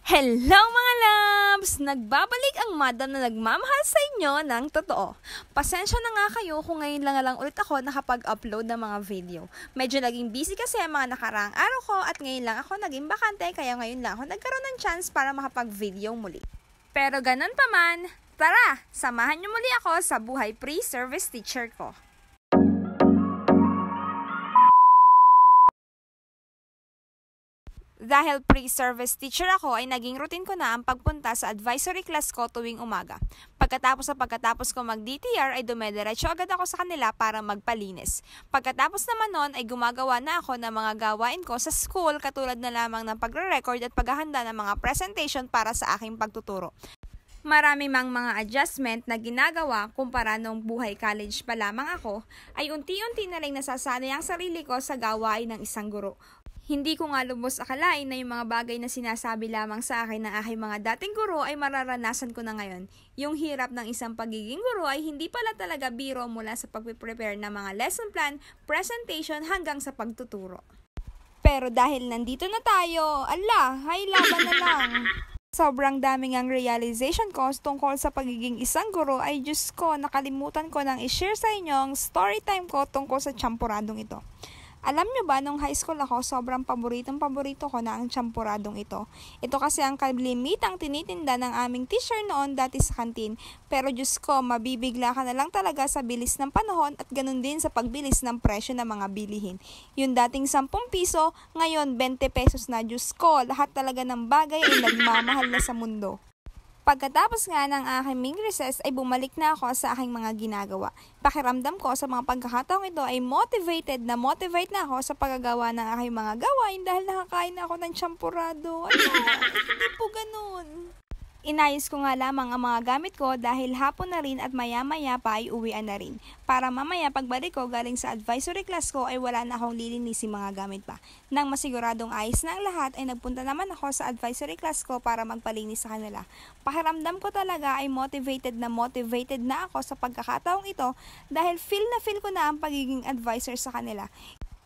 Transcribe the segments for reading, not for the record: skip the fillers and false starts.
Hello mga loves! Nagbabalik ang madam na nagmamahal sa inyo ng totoo. Pasensya na nga kayo kung ngayon lang ulit ako nakapag-upload ng mga video. Medyo naging busy kasi ang mga nakaraang araw ko at ngayon lang ako naging bakante kaya ngayon lang ako nagkaroon ng chance para makapag-video muli. Pero ganun pa man, tara! Samahan niyo muli ako sa buhay pre-service teacher ko. Dahil pre-service teacher ako ay naging routine ko na ang pagpunta sa advisory class ko tuwing umaga. Pagkatapos ko mag-DTR ay dumediretso agad ako sa kanila para magpalinis. Pagkatapos naman nun ay gumagawa na ako ng mga gawain ko sa school katulad na lamang ng pagre-record at paghahanda ng mga presentation para sa aking pagtuturo. Marami mang mga adjustment na ginagawa kumpara nung buhay college pa lamang ako, ay unti-unti na rin nasasanay ang sarili ko sa gawain ng isang guro. Hindi ko nga lubos akalain na yung mga bagay na sinasabi lamang sa akin ng aking mga dating guro ay mararanasan ko na ngayon. Yung hirap ng isang pagiging guro ay hindi pala talaga biro mula sa pagpe-prepare ng mga lesson plan, presentation hanggang sa pagtuturo. Pero dahil nandito na tayo, hay laban na lang. Sobrang daming ang realization ko tungkol sa pagiging isang guro ay Diyos ko, nakalimutan ko nang i-share sa inyo ang story time ko tungkol sa champuradong ito. Alam nyo ba, nung high school ako, sobrang paborito ko na ang champuradong ito. Ito kasi ang kalimitang tinitinda ng aming teacher noon dati sa kantin. Pero Diyos ko, mabibigla ka na lang talaga sa bilis ng panahon at ganun din sa pagbilis ng presyo ng mga bilihin. Yung dating 10 piso, ngayon 20 pesos na. Diyos ko, lahat talaga ng bagay ay nagmamahal na sa mundo. Pagkatapos nga ng aking recess ay bumalik na ako sa aking mga ginagawa. Pakiramdam ko sa mga pagkakataong ito ay motivate na ako sa paggagawa ng aking mga gawain dahil nakakain na ako ng champurado. Hindi po ganun. Inayos ko nga lamang ang mga gamit ko dahil hapon na rin at maya-maya pa ay uwian na rin. Para mamaya pagbalik ko galing sa advisory class ko ay wala na akong lilinisin mga gamit pa. Nang masiguradong ayos na ang lahat ay nagpunta naman ako sa advisory class ko para magpalinis sa kanila. Pakiramdam ko talaga ay motivated na ako sa pagkakataong ito dahil feel ko na ang pagiging advisor sa kanila.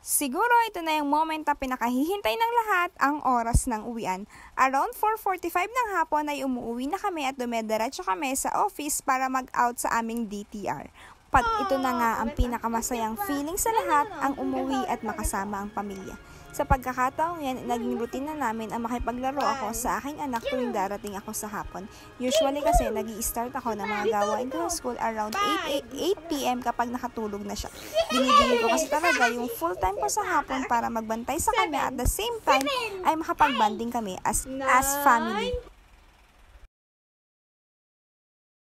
Siguro ito na yung moment na pinakahihintay ng lahat, ang oras ng uwian. Around 4:45 ng hapon ay umuwi na kami at dumediretso kami sa office para mag-out sa aming DTR. Ito na nga ang pinakamasayang feeling sa lahat, ang umuwi at makasama ang pamilya. Sa pagkakataong yan, naging routine na namin ang makipaglaro ako sa aking anak tuwing darating ako sa hapon. Usually kasi nag-i-start ako ng mga gawain ko sa school around 8 p.m. kapag nakatulog na siya. Binibigay ko kasi talaga yung full time ko sa hapon para magbantay sa kanya at the same time ay makapag-banding kami as family.